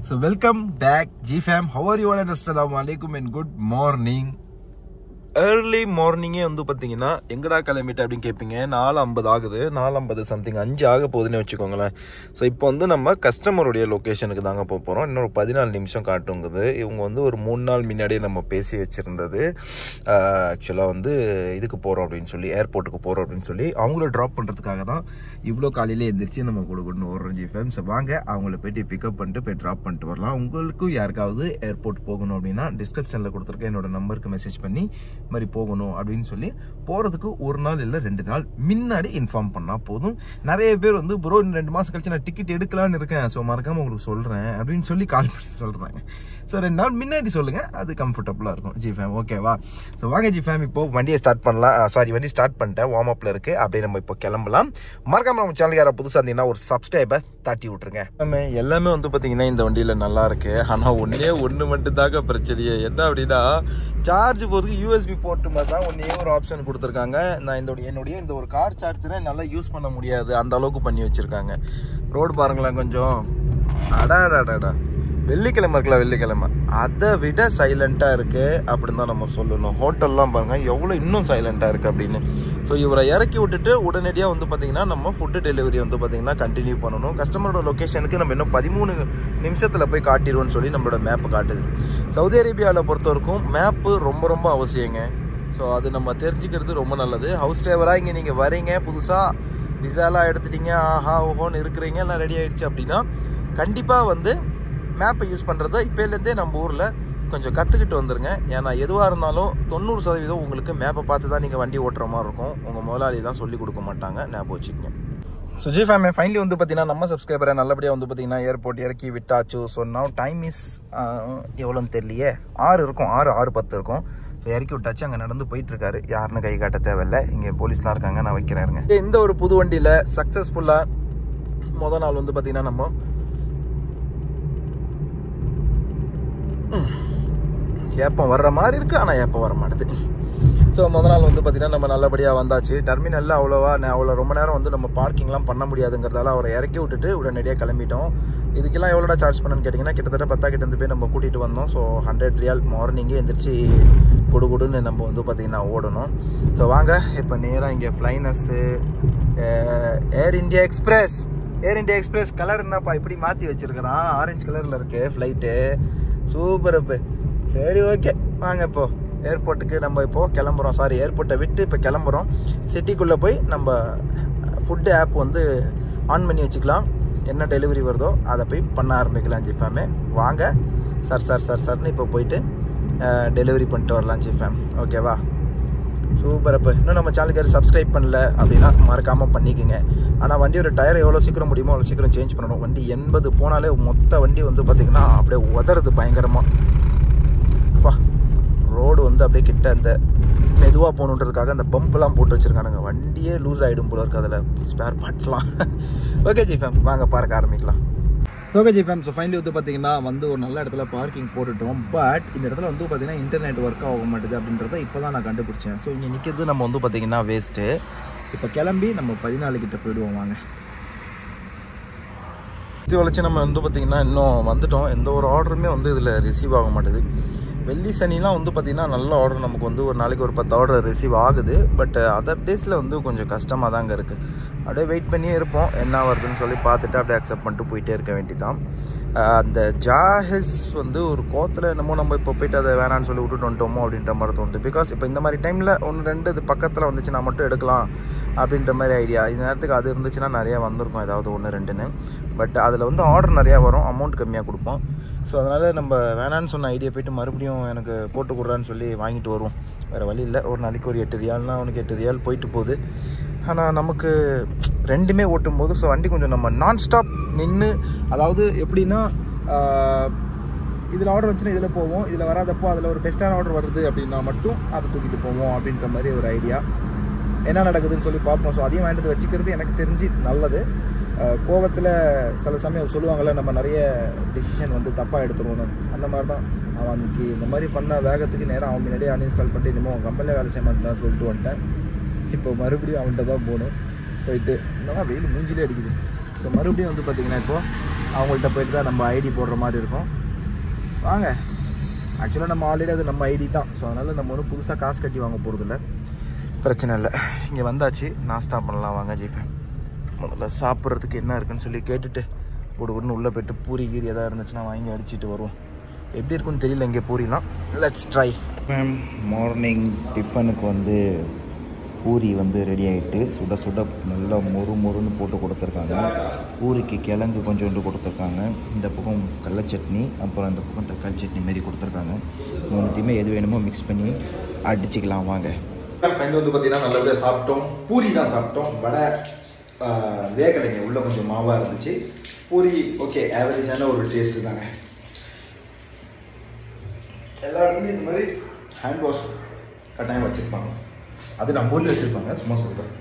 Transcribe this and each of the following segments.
So welcome back GFam. How are you all? And assalamu alaikum and good morning. Early morning வந்து பாத்தீங்கன்னா எங்கடா கிளம்பிட்டு அப்படின்னு கேட்பீங்க. 4:50 ஆகுது. 4:50 சம்திங் 5 ஆக போகுதுன்னு வச்சுக்கோங்களேன். ஸோ இப்போ வந்து நம்ம கஸ்டமருடைய லொக்கேஷனுக்கு தாங்க போக போகிறோம். இன்னொரு 14 நிமிஷம் காட்டுங்குது. இவங்க வந்து ஒரு 3 நாள் முன்னாடியே நம்ம பேசி வச்சுருந்தது. ஆக்சுவலாக வந்து இதுக்கு போகிறோம் அப்படின்னு சொல்லி, ஏர்போர்ட்டுக்கு போகிறோம் அப்படின்னு சொல்லி அவங்கள ட்ராப் பண்ணுறதுக்காக தான் இவ்வளோ காலையிலே எழுந்திரிச்சு நம்ம கொடுக்கணும் ஓடுறோம் GFam. ஸோ வாங்க அவங்கள போய்ட்டு பிக்கப் பண்ணிட்டு போய் ட்ராப் பண்ணிட்டு வரலாம். உங்களுக்கும் யாருக்காவது ஏர்போர்ட் போகணும் அப்படின்னா டிஸ்கிரிப்ஷனில் கொடுத்துருக்கேன் என்னோட நம்பருக்கு மெசேஜ் பண்ணி மாதிரி போகணும் அப்படின்னு சொல்லி போகிறதுக்கு ஒரு நாள் இல்லை 2 நாள் முன்னாடி இன்ஃபார்ம் பண்ணால் போதும். நிறைய பேர் வந்து ப்ரோ 2 மாதம் கழிச்சு நான் டிக்கெட் எடுக்கலான்னு இருக்கேன், ஸோ மறக்காமல் உங்களுக்கு சொல்கிறேன் அப்படின்னு சொல்லி கால் பண்ணி சொல்கிறாங்க. ஸோ 2 நாள் முன்னாடி சொல்லுங்கள், அது கம்ஃபர்டபுளாக இருக்கும் GFam. ஓகேவா? ஸோ வாங்க GFam இப்போ வண்டியை ஸ்டார்ட் பண்ணலாம். வண்டி ஸ்டார்ட் பண்ணிட்டேன், வார்ம் அப்பில் இருக்குது. அப்படியே நம்ம இப்போ கிளம்பலாம். மறக்காமல் நம்ம சேனல் யாராவது புதுசாக இருந்தீங்கன்னா ஒரு சப்ஸ்கிரைபர் தட்டி விட்ருங்க. எல்லாமே வந்து பார்த்தீங்கன்னா இந்த வண்டியில் நல்லா இருக்கு. ஆனால் ஒன்று மட்டும் தாங்க பிரச்சனையே. என்ன அப்படின்னா சார்ஜ் போகிறதுக்கு USB போர்ட்டு மாதிரி தான் ஒன்றே ஒரு ஆப்ஷன் கொடுத்துருக்காங்க. நான் என்னுடைய இந்த ஒரு கார் சார்ஜரை நல்லா யூஸ் பண்ண முடியாது, அந்த அளவுக்கு பண்ணி வச்சுருக்காங்க. ரோடு பாருங்களேன் கொஞ்சம். அடாடாடாடா, வெள்ளிக்கிழமை இருக்கலாம், வெள்ளிக்கிழமை அதை விட சைலண்ட்டாக இருக்குது அப்படின்னு தான் நம்ம சொல்லணும். ஹோட்டல்லாம் பாருங்கள் எவ்வளோ இன்னும் சைலண்ட்டாக இருக்குது அப்படின்னு. ஸோ இவரை இறக்கி விட்டுட்டு உடனடியாக வந்து பார்த்திங்கன்னா நம்ம ஃபுட்டு டெலிவரி வந்து பார்த்திங்கன்னா கண்டினியூ பண்ணணும். கஸ்டமரோட லொக்கேஷனுக்கு நம்ம இன்னும் 13 நிமிஷத்தில் போய் காட்டிடுவோம்னு சொல்லி நம்மளோட மேப்பு காட்டுது. சவுதி அரேபியாவில் பொறுத்த வரைக்கும் மேப்பு ரொம்ப அவசியங்க. ஸோ அது நம்ம தெரிஞ்சுக்கிறது ரொம்ப நல்லது. ஹவுஸ் டிரைவராக இங்கே நீங்கள் வரீங்க, புதுசாக விசாலாம் எடுத்துட்டீங்க, ஆஹா ஓஹோன்னு இருக்கிறீங்க, எல்லாம் ரெடி ஆகிடுச்சு அப்படின்னா கண்டிப்பாக வந்து மேப்பை யூஸ் பண்ணுறத இப்போலேருந்தே நம்ம ஊரில் கொஞ்சம் கற்றுக்கிட்டு வந்துடுங்க. ஏன்னா எதுவாக இருந்தாலும் 90% உங்களுக்கு மேப்பை பார்த்து தான் நீங்கள் வண்டி ஓட்டுற மாதிரி இருக்கும். உங்கள் முதலாளிலாம் சொல்லி கொடுக்க மாட்டாங்க, ஞாபகம் வச்சுக்கோங்க. ஸோ GFam ஃபைனலி வந்து பார்த்தீங்கன்னா நம்ம சப்ஸ்கிரைபரை நல்லபடியாக வந்து பார்த்தீங்கன்னா ஏர்போர்ட் இறக்கி விட்டாச்சு. ஸோ நவ் டைம் இஸ் எவ்வளோன்னு தெரியலையே, 6 இருக்கும், 6:10 இருக்கும். ஸோ இறக்கி விட்டாச்சு, அங்கே நடந்து போயிட்டுருக்காரு. யாருன்னு கை காட்ட தேவையில்லை, இங்கே போலீஸ்லாம் இருக்காங்க, நான் வைக்கிறேருங்க. இந்த ஒரு புது வண்டியில் சக்ஸஸ்ஃபுல்லாக மொதல் நாள் வந்து பார்த்திங்கன்னா நம்ம ஏப்பம் வர்ற மாதிரி இருக்குது, ஆனால் ஏப்பம் வர மாட்டேது. ஸோ முதல் நாள் வந்து பார்த்திங்கன்னா நம்ம நல்லபடியாக வந்தாச்சு. டெர்மினலில் அவ்வளோ ரொம்ப நேரம் வந்து நம்ம பார்க்கிங்லாம் பண்ண முடியாதுங்கிறதால அவரை இறக்கி விட்டுட்டு உடனடியாக கிளம்பிட்டோம். இதுக்கெல்லாம் எவ்வளோடா சார்ஜ் பண்ணணும்னு கேட்டிங்கன்னா கிட்டத்தட்ட 10 கிட்ட போய் நம்ம கூட்டிகிட்டு வந்தோம். ஸோ 100 ரியால் மார்னிங்கே எந்திரிச்சு கொடுன்னு நம்ம வந்து பார்த்திங்கன்னா ஓடணும். ஸோ வாங்க இப்போ நேராக இங்கே ஃப்ளைனஸ்ஸு ஏர் இண்டியா எக்ஸ்பிரஸ் கலர் என்னப்பா இப்படி மாற்றி வச்சுருக்கிறான், ஆரஞ்சு கலரில் இருக்குது ஃப்ளைட்டு. சூப்பர் அப்பு. சரி ஓகே வாங்க இப்போ ஏர்போர்ட்டுக்கு நம்ம இப்போது கிளம்புறோம். ஏர்போர்ட்டை விட்டு இப்போ கிளம்புறோம். சிட்டிக்குள்ளே போய் நம்ம ஃபுட்டு ஆப் வந்து ஆன் பண்ணி வச்சுக்கலாம். என்ன டெலிவரி வருதோ அதை போய் பண்ண ஆரம்பிக்கலாம் GFam. வாங்க சர்ன்னு இப்போ போயிட்டு டெலிவரி பண்ணிட்டு வரலாம் GFam. ஓகேவா? சூப்பர். அப்போ இன்னும் நம்ம சேனலுக்கு சப்ஸ்கிரைப் பண்ணல அப்படின்னா மறக்காமல் பண்ணிக்கோங்க. ஆனால் வண்டியோட டயர் எவ்வளோ சீக்கிரம் முடியுமோ அவ்வளோ சீக்கிரம் சேஞ்ச் பண்ணணும். வண்டி 80 போனாலே மொத்த வண்டி வந்து பார்த்திங்கன்னா அப்படியே உதறது பயங்கரமாக. அப்பா ரோடு வந்து அப்படியே கிட்ட அந்த மெதுவாக போகணுன்றதுக்காக அந்த பம்ப்லாம் போட்டு வச்சுருக்கானுங்க. வண்டியே லூஸ் ஆகிடும் போல இருக்குது அதில் ஸ்பேர் பார்ட்ஸ்லாம். ஓகே GFam வாங்க பார்க்க ஆரம்பிக்கலாம். Okay GFam. ஸோ ஃபைனலி வந்து பார்த்தீங்கன்னா வந்து ஒரு நல்ல இடத்துல பார்க்கிங் போட்டுட்டோம். பட் இந்த இடத்துல வந்து பார்த்தீங்கன்னா இன்டர்நெட் ஒர்க் ஆக மாட்டேது அப்படின்றத இப்போ தான் நான் கண்டுபிடிச்சேன். ஸோ இங்கே நிற்கிறது நம்ம வந்து பார்த்தீங்கன்னா வேஸ்ட்டு. இப்போ கிளம்பி நம்ம 14 கிட்ட போயிடுவோம் வாங்க. வளைச்சி நம்ம வந்து பார்த்திங்கன்னா இன்னும் வந்துட்டோம். எந்த ஒரு ஆர்டருமே வந்து இதில் ரிசீவ் ஆக மாட்டேது. வெள்ளி சனிலாம் வந்து பார்த்திங்கன்னா நல்ல ஆர்டர் நமக்கு வந்து ஒரு நாளைக்கு ஒரு 10 ஆர்டர் ரிசீவ் ஆகுது. பட் அதர் டேஸில் வந்து கொஞ்சம் கஷ்டமாக தாங்க இருக்குது. அப்படியே வெயிட் பண்ணியே இருப்போம், என்ன வருதுன்னு சொல்லி பார்த்துட்டு அப்படியே அக்செப்ட் பண்ணிட்டு போயிட்டே இருக்க வேண்டியதான். அந்த ஜாஹிஸ் வந்து ஒரு கோத்தில் என்னமோ நம்ம இப்போ போய்ட்டு அதை வேணான்னு சொல்லி விட்டுட்டு வந்துட்டோமோ அப்படின்ற மாதிரி தோணுது. பிகாஸ் இப்போ இந்த மாதிரி டைமில் 1-2 இது பக்கத்தில் வந்துச்சுன்னா மட்டும் எடுக்கலாம் அப்படின்ற மாதிரி ஐடியா. இந்த நேரத்துக்கு அது இருந்துச்சுன்னா நிறையா வந்திருக்கும், ஏதாவது 1-2ன்னு. பட் அதில் வந்து ஆர்டர் நிறையா வரும், அமௌண்ட் கம்மியாக கொடுப்போம். ஸோ அதனால் நம்ம வேணான்னு சொன்ன ஐடியா போய்ட்டு மறுபடியும் எனக்கு போட்டு கொடுறான்னு சொல்லி வாங்கிட்டு வருவோம். வேறு வழி இல்லை. ஒரு நாளைக்கு ஒரு 8 ரியால்னால் அவனுக்கு 8 ரியால் போயிட்டு போகுது. ஆனால் நமக்கு ரெண்டுமே ஓட்டும் போது ஸோ வண்டி கொஞ்சம் நம்ம நான் ஸ்டாப் நின்று, அதாவது எப்படின்னா இதில் ஆர்டர் வந்துச்சுன்னா இதில் போவோம், இதில் வராதப்போ அதில் ஒரு பெஸ்ட்டான ஆர்டர் வருது அப்படின்னா மட்டும் அதை தூக்கிட்டு போவோம் அப்படின்ற மாதிரி ஒரு ஐடியா. என்ன நடக்குதுன்னு சொல்லி பார்ப்போம். ஸோ அதையும் வாங்கிட்டு வச்சுக்கிறது எனக்கு தெரிஞ்சு நல்லது. கோவத்தில் சில சமயம் சொல்லுவாங்கள்ல நம்ம நிறைய டெசிஷன் வந்து தப்பாக எடுத்துருவோம். அந்த மாதிரி தான் அவன் அன்றைக்கி இந்த மாதிரி பண்ண வேகத்துக்கு நேரம் அவன் முன்னாடியே அன்இன்ஸ்டால் பண்ணிட்டு இன்னமும் அவன் கம்பெனியில் வேலை செய்ய மாட்டேன் சொல்லிட்டு வந்துட்டேன். இப்போ மறுபடியும் அவன்கிட்ட தான் போகணும். போயிட்டு என்னன்னா வெயில் மூஞ்சிலே அடிக்குது. ஸோ மறுபடியும் வந்து பார்த்திங்கன்னா இப்போது அவங்கள்ட்ட போயிட்டு தான் நம்ம ஐடி போடுற மாதிரி இருக்கும். வாங்க, ஆக்சுவலாக நம்ம ஆல்ரெடி அது நம்ம ஐடி தான். ஸோ அதனால் நம்ம ஒன்றும் புதுசாக காசு கட்டி வாங்க போகிறதில்ல, பிரச்சனை இல்லை. இங்கே வந்தாச்சு, நாஸ்டா பண்ணலாம் வாங்க ஜிஃபேம். முதல்ல சாப்பிட்றதுக்கு என்ன இருக்குன்னு சொல்லி கேட்டுட்டு ஒன்று உள்ளே போய்ட்டு பூரி கீரி எதாவது இருந்துச்சுன்னா வாங்கி அடிச்சுட்டு வருவோம். எப்படி இருக்குன்னு தெரியல இங்கே பூரிலாம். Let's try. மார்னிங் டிஃபனுக்கு வந்து பூரி வந்து ரெடி ஆகிட்டு சுட சுட நல்லா மொறுன்னு போட்டு கொடுத்துருக்காங்க. பூரிக்கு கிழங்கு கொஞ்சோண்டு கொடுத்துருக்காங்க. இந்த பக்கம் கடலை சட்னி, அப்புறம் இந்த பக்கம் தக்காளி சட்னி மாரி கொடுத்துருக்காங்க. மூணுத்தையுமே எது வேணுமோ மிக்ஸ் பண்ணி அடிச்சுக்கலாம் வாங்க. ஃப்ரெண்டு வந்து பார்த்தீங்கன்னா நல்லபடியாக சாப்பிட்டோம். பூரி தான் சாப்பிட்டோம். வடை வேகலைங்க, உள்ளே கொஞ்சம் மாவாக இருந்துச்சு. பூரி ஓகே, ஆவரேஜான ஒரு டேஸ்ட்டு தாங்க. எல்லாருக்குமே இந்த மாதிரி ஹேண்ட் வாஷ் கட்டாயம் வச்சுருப்பாங்க. அது நான் போட்டு வச்சுருப்பாங்க, சும்மா சொல்கிறேன்.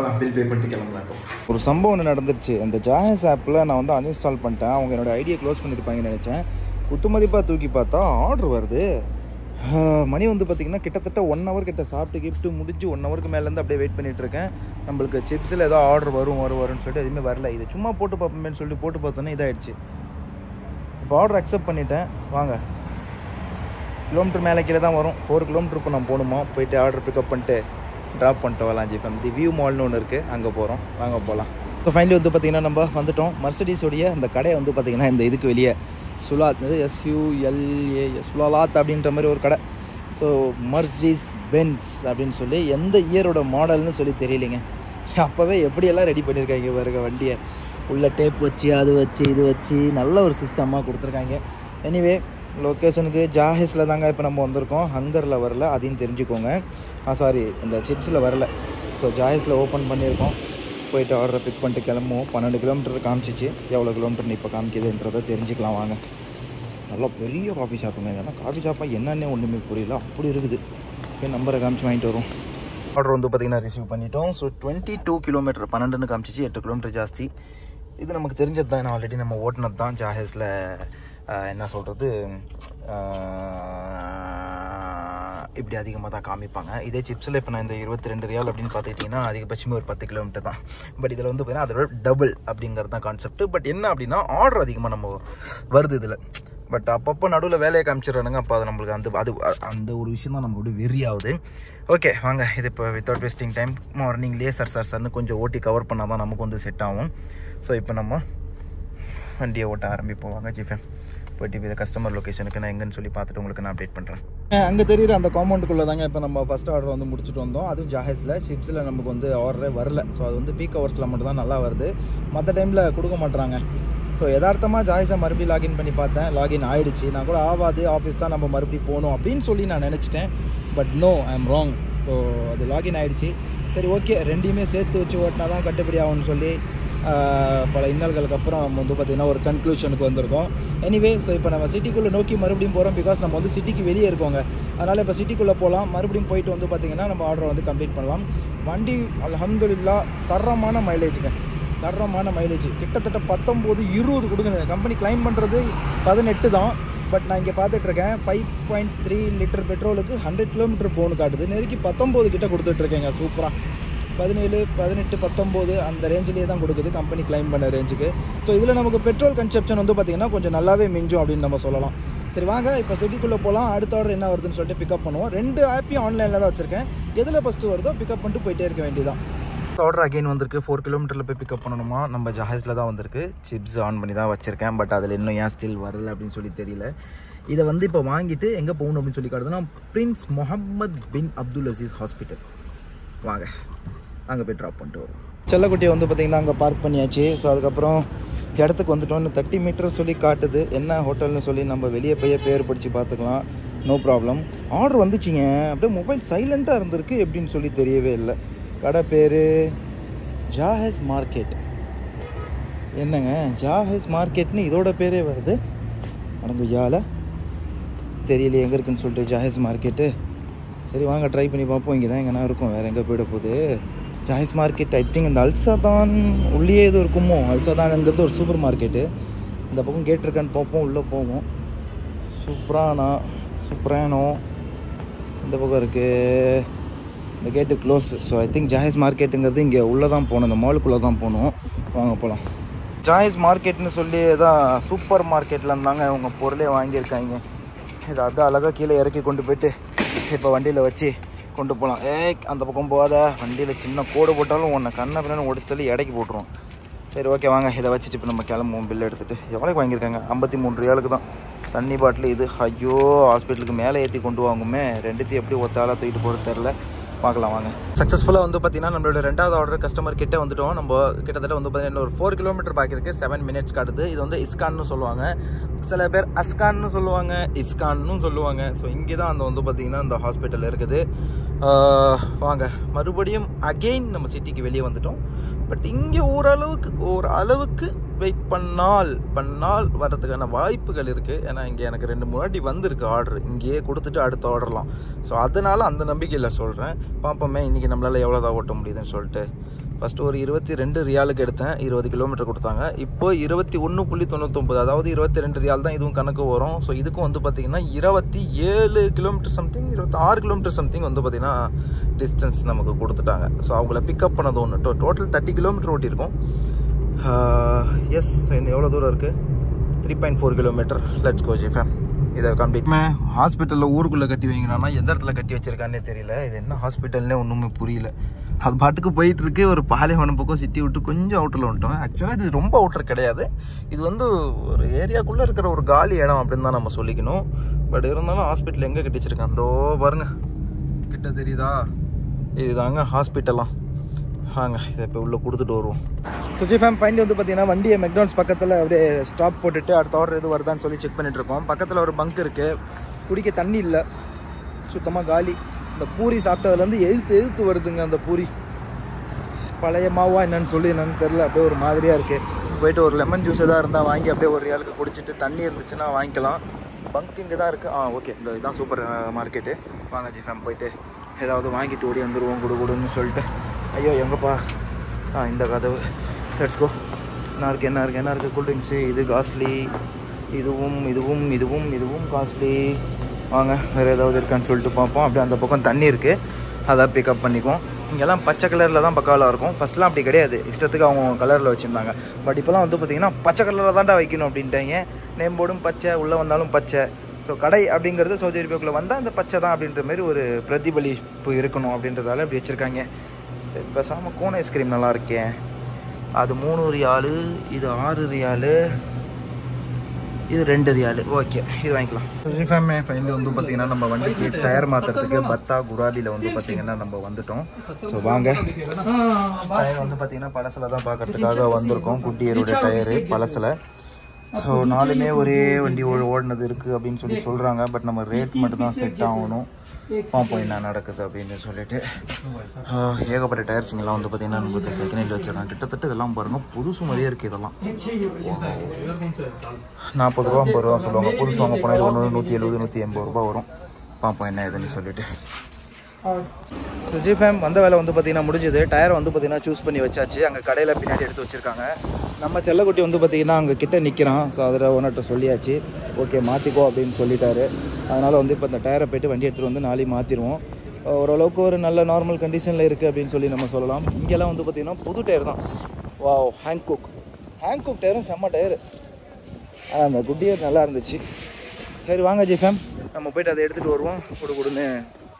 நான் பில் பே பண்ணிட்டு கிளம்பலாம். இப்போ ஒரு சம்பவம் ஒன்று நடந்துருச்சு. அந்த ஜாயஸ் ஆப்பில் நான் வந்து அன்இன்ஸ்டால் பண்ணிட்டேன். அவங்க என்னோடய ஐடியை க்ளோஸ் பண்ணியிருப்பாங்கன்னு நினச்சேன். குத்துமதிப்பாக தூக்கி பார்த்தா ஆர்டர் வருது. மணி வந்து பார்த்திங்கன்னா கிட்டத்தட்ட 1 hour கிட்ட சாப்பிட்டு கிஃப்ட்டு முடிஞ்சு 1 hourக்கு மேலேருந்து அப்படியே வெயிட் பண்ணிகிட்ருக்கேன். நம்மளுக்கு சிப்ஸில் ஏதோ ஆர்டர் வரும்னு சொல்லிட்டு எதுவுமே வரல. இது சும்மா போட்டு பார்ப்போமேன்னு சொல்லிட்டு போட்டு பார்த்தோன்னே இதாகிடுச்சு. இப்போ ஆர்டர் அக்செப்ட் பண்ணிட்டேன். வாங்க, கிலோமீட்டர் மேலே கீழே தான் வரும். 4 kilometer இப்போ நான் போகணுமா, போயிட்டு ஆர்டர் பிக்கப் பண்ணிட்டு ட்ராப் பண்ணிட்டு வரலாம் ஜிஃபேம். தி வியூ மால்னு ஒன்று இருக்குது, அங்கே போகிறோம். வாங்க போகலாம். இப்போ ஃபைனலி வந்து பார்த்திங்கன்னா நம்ம வந்துவிட்டோம். மர்சிடிஸோடைய அந்த கடையை வந்து பார்த்திங்கன்னா இந்த இதுக்கு வெளியே சுலாத், SULAS சுலாத் அப்படின்ற மாதிரி ஒரு கடை. ஸோ மர்சிடிஸ் பென்ஸ் அப்படின்னு சொல்லி எந்த இயரோட மாடல்னு சொல்லி தெரியலைங்க. அப்போவே எப்படியெல்லாம் ரெடி பண்ணியிருக்காங்க பாருங்க வண்டியை. உள்ள டேப் வச்சு அது வச்சு இது வச்சு நல்ல ஒரு சிஸ்டமாக கொடுத்துருக்காங்க. எனிவே லொக்கேஷனுக்கு ஜாஹிஸில் தாங்க இப்போ நம்ம வந்திருக்கோம். ஹங்கரில் வரல, அதையும் தெரிஞ்சுக்கோங்க. சாரி, இந்த சிப்ஸில் வரல. ஸோ ஜாஹிஸில் ஓப்பன் பண்ணியிருக்கோம். போயிட்டு ஆர்டரை பிக் பண்ணிட்டு கிளம்புவோம். 12 kilometer காமிச்சிச்சு. எவ்வளோ கிலோமீட்டர் இப்போ காமிக்குதுன்றதை தெரிஞ்சுக்கலாம் வாங்க. நல்லா பெரிய காஃபி ஷாப்புங்க. இதெல்லாம் காஃபி ஷாப்பாக என்னென்ன ஒன்றுமே புரியல, அப்படி இருக்குது. போய் நம்பரை காமிச்சு வாங்கிட்டு வரும். ஆர்டர் வந்து பார்த்திங்கன்னா ரிசீவ் பண்ணிட்டோம். So 22 kilometer 12ன்னு காமிச்சிச்சு. 8 kilometer ஜாஸ்தி. இது நமக்கு தெரிஞ்சது தான், ஆல்ரெடி நம்ம ஓட்டினது தான். ஜாஹிஸில் என்ன சொல்கிறது, இப்படி அதிகமாக தான் காமிப்பாங்க. இதே சிப்ஸில் இப்போ நான் இந்த 22 ரியால் அப்படின்னு பார்த்துக்கிட்டிங்கன்னா அதிகபட்சமே ஒரு 10 kilometer தான். பட் இதில் வந்து பார்த்திங்கன்னா அதோட டபுள் அப்படிங்கிறது தான் கான்செப்ட். பட் என்ன அப்படின்னா ஆர்டர் அதிகமாக நம்ம வருது இதில். பட் அப்பப்போ நடுவில் வேலையை காமிச்சிடறானுங்க. அப்போ அது நம்மளுக்கு அந்த ஒரு விஷயம் தான் நம்மளுடைய வெறியாகுது. ஓகே வாங்க, இது இப்போ வித்தவுட் வேஸ்டிங் டைம் மார்னிங்லேயே சர்ன்னு கொஞ்சம் ஓட்டி கவர் பண்ணால் தான் நமக்கு வந்து செட் ஆகும். ஸோ இப்போ நம்ம வண்டியை ஓட்ட ஆரம்பிப்போம் வாங்க ஜிஃபேம். போய்ட்டு இதை கஸ்டமர் லொக்கேஷனுக்கு நான் எங்கன்னு சொல்லி பார்த்துட்டு உங்களுக்கு நான் அப்டேட் பண்ணுறேன். அங்கே தெரியுற அந்த காம்பவுண்டுக்குள்ளே தாங்க இப்போ நம்ம ஃபஸ்ட் ஆர்டர் வந்து முடிச்சுட்டு வந்தோம். அதுவும் ஜாஹிஸில். சிப்ஸில் நமக்கு வந்து ஆர்டரே வரல. ஸோ அது வந்து பீக் ஹவர்ஸில் மட்டும் தான் நல்லா வருது, மற்ற டைமில் கொடுக்க மாட்டுறாங்க. ஸோ யதார்த்தமாக ஜாஹிஸை மறுபடியும் லாகின் பண்ணி பார்த்தேன். லாகின் ஆகிடுச்சு. நான் கூட ஆகாது, ஆஃபீஸ் தான் நம்ம மறுபடியும் போகணும் அப்படின்னு சொல்லி நான் நினச்சிட்டேன். But no, I am wrong. So அது லாகின் ஆகிடுச்சு. சரி ஓகே, ரெண்டையுமே சேர்த்து வச்சு ஓட்டினா தான் கட்டுப்படி ஆகும்னு சொல்லி பல இன்னல்களுக்கு அப்புறம் நம்ம வந்து பார்த்திங்கன்னா ஒரு கன்க்ளூஷனுக்கு வந்திருக்கோம். எனிவே, ஸோ இப்போ நம்ம சிட்டிக்குள்ளே நோக்கி மறுபடியும் போகிறோம். பிகாஸ் நம்ம வந்து சிட்டிக்கு வெளியே இருக்கோங்க. அதனால் இப்போ சிட்டிக்குள்ளே போகலாம். மறுபடியும் போயிட்டு வந்து பார்த்திங்கன்னா நம்ம ஆர்டரை வந்து கம்ப்ளீட் பண்ணலாம். வண்டி அல்ஹம்துலில்லாஹ் தரமான மைலேஜுங்க, தரமான மைலேஜ். கிட்டத்தட்ட 19-20 கொடுக்குது. கம்பெனி கிளைம் பண்ணுறது 18 தான். பட் நான் இங்கே பார்த்துட்ருக்கேன் 5.3 லிட்டர் பெட்ரோலுக்கு 100 kilometer போகணும் காட்டுது. நெருக்கி 19 கிட்ட கொடுத்துட்ருக்கேங்க. சூப்பராக 17, 18, 19 அந்த ரேஞ்சிலே தான் கொடுக்குது கம்பெனி கிளைம் பண்ண ரேஞ்சுக்கு. ஸோ இதில் நமக்கு பெட்ரோல் கன்சப்ஷன் வந்து பார்த்திங்கன்னா கொஞ்சம் நல்லாவே மிஞ்சும் அப்படின்னு நம்ம சொல்லலாம். சரி வாங்க, இப்போ சிட்டிக்குள்ளே போகலாம். அடுத்த ஆர்டர் என்ன வருதுன்னு சொல்லிட்டு பிக்கப் பண்ணுவோம். 2 ஆப்பையும் ஆன்லைனில் தான் வச்சுருக்கேன். எதில் ஃபஸ்ட்டு வருதோ பிக்கப் பண்ணிட்டு போயிட்டே இருக்க வேண்டியதான். ஆர்டர் அகைன் வந்திருக்கு. 4 kilometer போய் பிக்கப் பண்ணணுமா. நம்ம ஜஹாஸில் தான் வந்திருக்கு. சிப்ஸ் ஆன் பண்ணி தான் வச்சுருக்கேன். பட் அதில் இன்னும் ஏன் ஸ்டில் வரல அப்படின்னு சொல்லி தெரியல. இதை வந்து இப்போ வாங்கிட்டு எங்கே போகணும் அப்படின்னு சொல்லி காட்டுதுன்னா பிரின்ஸ் முகமது பின் அப்துல் அசீஸ் ஹாஸ்பிட்டல். வாங்க அங்கே போய் ட்ராப் பண்ணிட்டு வரும். செல்லக்குட்டியை வந்து பார்த்திங்கன்னா அங்கே பார்க் பண்ணியாச்சு. ஸோ அதுக்கப்புறம் இடத்துக்கு வந்துட்டோம். 30 meter சொல்லி காட்டுது. என்ன ஹோட்டல்னு சொல்லி நம்ம வெளியே போய் பேர் படித்து பார்த்துக்கலாம். No problem. ஆர்டர் வந்துச்சிங்க. அப்படியே மொபைல் சைலண்ட்டாக இருந்திருக்கு, எப்படின்னு சொல்லி தெரியவே இல்லை. கடை பேர் ஜாஹிஸ் மார்க்கெட். என்னங்க ஜாஹிஸ் மார்க்கெட்னு இதோட பேரே வருது. அடங்கு யால தெரியல எங்கே இருக்குன்னு சொல்லிட்டு ஜாஹிஸ் மார்க்கெட்டு. சரி வாங்க ட்ரை பண்ணி பார்ப்போம். இங்கே தான் எங்கன்னா இருக்கும், வேறு எங்கே போயிட போகுது. ஜாஹிஸ் மார்க்கெட் ஐ திங்க் இந்த அல்சாதான் உள்ளே எதுவும் இருக்குமோ. அல்சாதான்ங்கிறது ஒரு சூப்பர் மார்க்கெட்டு. இந்த பக்கம் கேட் இருக்கான்னு பார்ப்போம், உள்ளே போவோம். சூப்பரானோ இந்த பக்கம் இருக்குது. இந்த கேட்டு க்ளோஸ். ஸோ ஐ திங்க் ஜாஹிஸ் மார்க்கெட்டுங்கிறது இங்கே உள்ளே தான் போகணும், இந்த மாலுக்குள்ளே தான் போகணும். வாங்க போகலாம். ஜாய்ஸ் மார்க்கெட்னு சொல்லி தான் சூப்பர் மார்க்கெட்டில் இருந்தாங்க அவங்க பொருளே வாங்கியிருக்காங்க. இதை அப்படியே அழகாக கீழே இறக்கி கொண்டு போயிட்டு இப்போ வண்டியில் வச்சு கொண்டு போகலாம். அந்த பக்கம் போகாத, வண்டியில் சின்ன கோடு போட்டாலும் உன்னை கண்ணை பின்னாடி ஒடிச்சலி இடைக்கி போட்டுருவோம். சரி ஓகே வாங்க, இதை வச்சுட்டு இப்போ நம்ம கிளம்புவோம். பில்லு எடுத்துகிட்டு எவ்வளோக்கு வாங்கியிருக்காங்க? 53 ரியாலுக்கு தான் தண்ணி பாட்டில் இது. ஐயோ, ஹாஸ்பிட்டலுக்கு மேலே ஏற்றி கொண்டு வாங்குமே, ரெண்டுத்தையும் எப்படி ஒத்தாலாக தூக்கிட்டு போகிறது தெரில. பார்க்கலாம் வாங்க. சக்ஸஸ்ஃபுல்லாக வந்து பார்த்தீங்கன்னா நம்மளோட 2வது ஆர்டர் கஸ்டமர் கிட்டே வந்துவிட்டோம். நம்ம கிட்டத்தட்ட வந்து பார்த்தீங்கன்னா ஒரு 4 கிலோமீட்டர் பாக்கி இருக்குது. 7 மினிட்ஸ் காட்டுது. இது வந்து இஸ்கான்னு சொல்லுவாங்க, சில பேர் அஸ்கான்னு சொல்லுவாங்க, இஸ்கான்னு சொல்லுவாங்க. ஸோ இங்கே தான் அந்த வந்து பார்த்திங்கன்னா இந்த ஹாஸ்பிட்டல் இருக்குது. வாங்க, மறுபடியும் அகெயின் நம்ம சிட்டிக்கு வெளியே வந்துட்டோம். பட் இங்கே ஓரளவுக்கு வெயிட் பண்ணால் வர்றதுக்கான வாய்ப்புகள் இருக்குது. ஏன்னா இங்கே எனக்கு 2-3 வாட்டி வந்திருக்கு ஆர்டர், இங்கேயே கொடுத்துட்டு அடுத்த ஆர்டர்லாம். ஸோ அதனால் அந்த நம்பிக்கையில் சொல்கிறேன். பார்ப்போமே இன்றைக்கி நம்மளால் எவ்வளோதான் ஓட்ட முடியுதுன்னு சொல்லிட்டு. ஃபஸ்ட்டு ஒரு 22 ரியாலுக்கு எடுத்தேன், 20 கிலோமீட்டர் கொடுத்தாங்க. இப்போ 21.99, அதாவது 22 ரியால் தான் இதுவும் கணக்கு வரும். ஸோ இதுக்கும் வந்து பார்த்திங்கன்னா 27 கிலோமீட்டர் சம்திங், 26 கிலோமீட்டர் சம்திங் வந்து பார்த்திங்கன்னா டிஸ்டன்ஸ் நமக்கு கொடுத்துட்டாங்க. ஸோ அவங்கள பிக்கப் பண்ணது ஒன்று. Total 30 kilometre ஓட்டியிருக்கோம். எஸ், இன்னும் எவ்வளோ தூரம் இருக்குது? 3.4 கிலோமீட்டர். Let's go ஜிஃபேம். இதை கம்ப்ளீட். ஹாஸ்பிட்டலில் ஊருக்குள்ளே கட்டி வைங்கிறான்னா எந்த இடத்துல கட்டி வச்சிருக்கானே தெரியல. இது என்ன ஹாஸ்பிட்டல்னே ஒன்றுமே புரியல. அது பாட்டுக்கு போயிட்டுருக்கு. ஒரு பாலைவனம் பக்கம் சிட்டி விட்டு கொஞ்சம் அவுட்டரில் வந்துட்டோம். ஆக்சுவலாக இது ரொம்ப அவுட்டர் கிடையாது. இது வந்து ஒரு ஏரியாக்குள்ளே இருக்கிற ஒரு காலி இடம் அப்படின்னு தான் நம்ம சொல்லிக்கணும். பட் இருந்தாலும் ஹாஸ்பிட்டல் எங்கே கட்டி வச்சிருக்கேன் அதோ பாருங்க, கிட்ட தெரியுதா? இதுதாங்க ஹாஸ்பிட்டலாம். வாங்க, இதை இப்போ உள்ளே கொடுத்துட்டு வருவோம். சுஜி ஃபேம் ஃபைனலி வந்து பார்த்தீங்கன்னா வண்டியை மெக்டானல்ட்ஸ் பக்கத்தில் அப்படியே ஸ்டாப் போட்டுட்டு அடுத்த ஆர்டர் எது வருதான்னு சொல்லி செக் பண்ணிட்டு இருக்கோம். பக்கத்தில் ஒரு பங்க் இருக்குது. குடிக்க தண்ணி இல்லை, சுத்தமாக காலி. இந்த பூரி சாப்பிட்டதுலேருந்து எழுத்து வருதுங்க. அந்த பூரி பழைய மாவா என்னன்னு சொல்லி என்னன்னு தெரில, அப்படியே ஒரு மாதிரியாக இருக்குது. போயிட்டு ஒரு லெமன் ஜூஸ் எதாவது இருந்தால் வாங்கி அப்படியே ஒரு ரியாலுக்கு குடிச்சிட்டு, தண்ணி இருந்துச்சுன்னா வாங்கிக்கலாம். பங்க் இங்கே தான் இருக்குது. ஓகே, இதுதான் சூப்பர் மார்க்கெட்டு. வாங்க ஜி ஃபேம் போயிட்டு ஏதாவது வாங்கிட்டு ஓடி வந்துடுவோம் கொடுன்னு சொல்லிட்டு. ஐயோ எங்கப்பா, இந்த கதவு. Let's go. என்ன இருக்குது கூல்ட்ரிங்க்ஸு. இது காஸ்ட்லி, இதுவும் காஸ்ட்லி. வாங்க, வேறு ஏதாவது இருக்கான்னு சொல்லிட்டு பார்ப்போம். அப்படியே அந்த பக்கம் தண்ணி இருக்குது, அதை பிக்கப் பண்ணிக்குவோம். இங்கெல்லாம் பச்சை கலரில் தான் பக்காவாக இருக்கும். ஃபஸ்ட்லாம் அப்படி கிடையாது, இஷ்டத்துக்கு அவங்க கலரில் வச்சுருந்தாங்க. பட் இப்போலாம் வந்து பார்த்திங்கன்னா பச்சை கலரில் தான்டா வைக்கணும் அப்படின்ட்டாங்க. நேம் போர்டும் பச்சை, உள்ளே வந்தாலும் பச்சை. ஸோ கடை அப்படிங்கிறது சவுதி அரேபியாவுக்குள்ளே வந்தால் அந்த பச்சை தான் அப்படின்ற மாதிரி ஒரு பிரதிபலிப்பு இருக்கணும் அப்படின்றதால இப்படி வச்சுருக்காங்க. சரி, பேசாமல் கோன் ஐஸ்கிரீம் நல்லா இருக்கேன். அது 3 ரியாலு, இது 6 ரியாலு, இது 2 ரியாலு. ஓகே, இது வாங்கிக்கலாம். ஃபைனலி வந்து பார்த்தீங்கன்னா நம்ம வண்டிக்கு டயர் மாற்றுறதுக்கு பத்தா குராபியில் வந்து பார்த்தீங்கன்னா நம்ம வந்துட்டோம். ஸோ வாங்க, டயர் வந்து பார்த்தீங்கன்னா பழசில் தான் பார்க்குறதுக்காக வந்திருக்கோம். குட்டியரோட டயரு பழசில். ஸோ 4மே ஒரே வண்டி ஓடினது இருக்குது அப்படின்னு சொல்கிறாங்க. பட் நம்ம ரேட் மட்டும் தான் செட் ஆகணும். பார்ப்போம் என்ன நடக்குது அப்படின்னு சொல்லிட்டு. ஏகப்பட்ட டயர்ஸுங்கெல்லாம் வந்து பார்த்தீங்கன்னா நம்மளுக்கு செகண்ட் ஹேண்டில் வச்சிடலாம். கிட்டத்தட்ட இதெல்லாம் பாருங்கள், புதுசு மாதிரியே இருக்குது. இதெல்லாம் 40 ரூபா 50 ரூபா சொல்லுவாங்க. புதுசு வாங்க போனால் இது 170 180 ரூபா வரும். பார்ப்போம் என்ன இதுன்னு சொல்லிட்டு. சுஜி ஃபேம் வந்த வேலை வந்து பார்த்தீங்கன்னா முடிஞ்சது. டயரை வந்து பார்த்தீங்கன்னா சூஸ் பண்ணி வச்சாச்சு. அங்கே கடையில் பின்னாடி எடுத்து வச்சுருக்காங்க. நம்ம செல்லக்குட்டி வந்து பார்த்திங்கன்னா அங்கே கிட்டே நிற்கிறான். ஸோ அதில் ஓனர்கிட்ட சொல்லியாச்சு, ஓகே மாற்றிக்கோ அப்படின்னு சொல்லிட்டாரு. அதனால் வந்து இப்போ இந்த டயரை போய்ட்டு வண்டி எடுத்துகிட்டு வந்து நாளைக்கு மாற்றிடுவோம். ஓரளவுக்கு ஒரு நல்ல நார்மல் கண்டிஷனில் இருக்குது அப்படின்னு சொல்லி நம்ம சொல்லலாம். இங்கெல்லாம் வந்து பார்த்திங்கன்னா புது டயர் தான். வாவ், ஹேங்க்குக் டயரும் செம்ம டயரு. ஆனால் அந்த குட்டியர் நல்லா இருந்துச்சு. சரி வாங்க ஜி ஃபேம், நம்ம போய்ட்டு அதை எடுத்துகிட்டு வருவோம். கொடுன்னு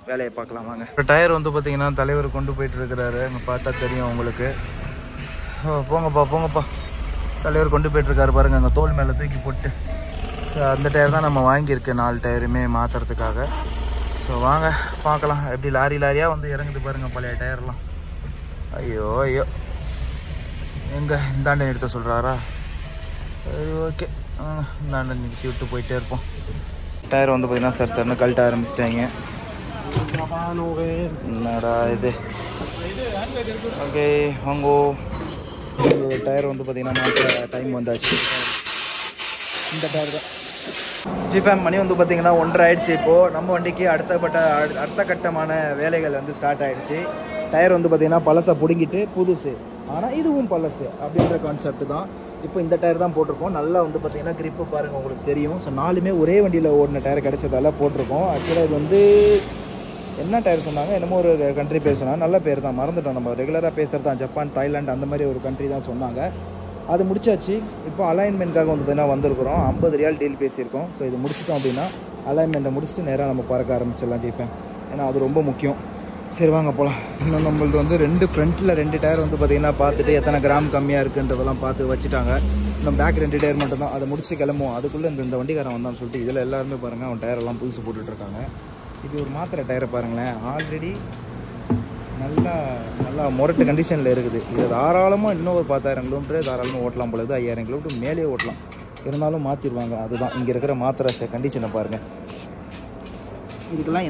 வேலையை பார்க்கலாம் வாங்க. டயர் வந்து பார்த்திங்கன்னா தலைவர் கொண்டு போயிட்டு இருக்கிறாரு. அங்கே பார்த்தா தெரியும் உங்களுக்கு. போங்கப்பா. தலைவர் கொண்டு போயிட்டுருக்காரு பாருங்கள், அங்கே தோல் மேலே தூக்கி போட்டு. அந்த டயர் தான் நம்ம வாங்கியிருக்கேன், 4 டயருமே மாற்றுறதுக்காக. ஸோ வாங்க பார்க்கலாம். எப்படி லாரியாக வந்து இறங்குது பாருங்கள் பழைய டயர்லாம். ஐயோ எங்கே இந்தாண்ட நிறுத்த சொல்கிறாரா? சரி ஓகே, இந்தாண்ட நிறுத்தி விட்டு போயிட்டே இருப்போம். டயர் வந்து பார்த்திங்கன்னா சார் கழட்ட ஆரம்பிச்சிட்டாங்க. என்னடா இது? ஓகே வாங்கோ. டயர் வந்து பார்த்திங்கன்னா மாற்ற டைம் வந்தாச்சு. இந்த டயர் தான் ஜிஃபேம். மணி வந்து பார்த்திங்கன்னா 1:30 ஆகிடுச்சு. இப்போது நம்ம வண்டிக்கு அடுத்த கட்டமான வேலைகள் வந்து ஸ்டார்ட் ஆகிடுச்சு. டயர் வந்து பார்த்திங்கன்னா பழசை பிடுங்கிட்டு புதுசு, ஆனால் இதுவும் பழசு அப்படின்ற கான்செப்ட் தான். இப்போ இந்த டயர் தான் போட்டிருக்கோம். நல்லா வந்து பார்த்திங்கன்னா கிரிப்பு பாருங்கள், உங்களுக்கு தெரியும். ஸோ 4மே ஒரே வண்டியில் ஓடின டயர் கிடைச்சதால போட்டிருக்கோம். ஆக்சுவலாக இது வந்து என்ன டயர் சொன்னாங்க, என்னமோ ஒரு கண்ட்ரி பேர் சொன்னாங்க. நல்ல பேர் தான், மறந்துட்டோம். நம்ம ரெகுலராக பேசுகிறது தான் ஜப்பான், தாய்லாந்து அந்த மாதிரி ஒரு கண்ட்ரி தான் சொன்னாங்க. அது முடிச்சாச்சு. இப்போ அலைன்மெண்ட்காக வந்து பார்த்தீங்கன்னா வந்திருக்கிறோம். 50 ரியால் டீல் பேசியிருக்கோம். ஸோ இது முடிச்சிட்டோம் அப்படின்னா அலைன்மெண்ட்டை முடிச்சுட்டு நேராக நம்ம பறக்க ஆரம்பிச்சிடலாம் ஜெயிப்பேன். ஏன்னா அது ரொம்ப முக்கியம். சரி வாங்க போகலாம். இன்னும் நம்மளது வந்து 2 ஃப்ரண்ட்டில் 2 டயர் வந்து பார்த்திங்கன்னா பார்த்துட்டு எத்தனை கிராம் கம்மியாக இருக்குன்றதெல்லாம் பார்த்து வச்சுட்டாங்க. இன்னும் பேக் 2 டயர் மட்டும் தான். அதை முடிச்சுட்டு கிளம்புவோம். அதுக்குள்ளே இந்த வண்டிக்காரன் வந்தான்னு சொல்லிட்டு இதில் எல்லாருமே பாருங்கள் அவன் டயரெல்லாம் புதுசு போட்டுட்ருக்காங்க. இது ஒரு மாத்திரை டயரை பாருங்களேன், ஆல்ரெடி நல்லா முரட்டு கண்டிஷனில் இருக்குது. இது தாராளமாக இன்னும் ஒரு 10,000 கிலோமீட்டர் தாராளமாக ஓட்டலாம் போல இருக்குது. 5000 கிலோமீட்டர் மேலே ஓட்டலாம். இருந்தாலும் மாற்றிடுவாங்க. அதுதான் இங்கே இருக்கிற மாத்திரை கண்டிஷனை பாருங்கள். இதுக்கெல்லாம்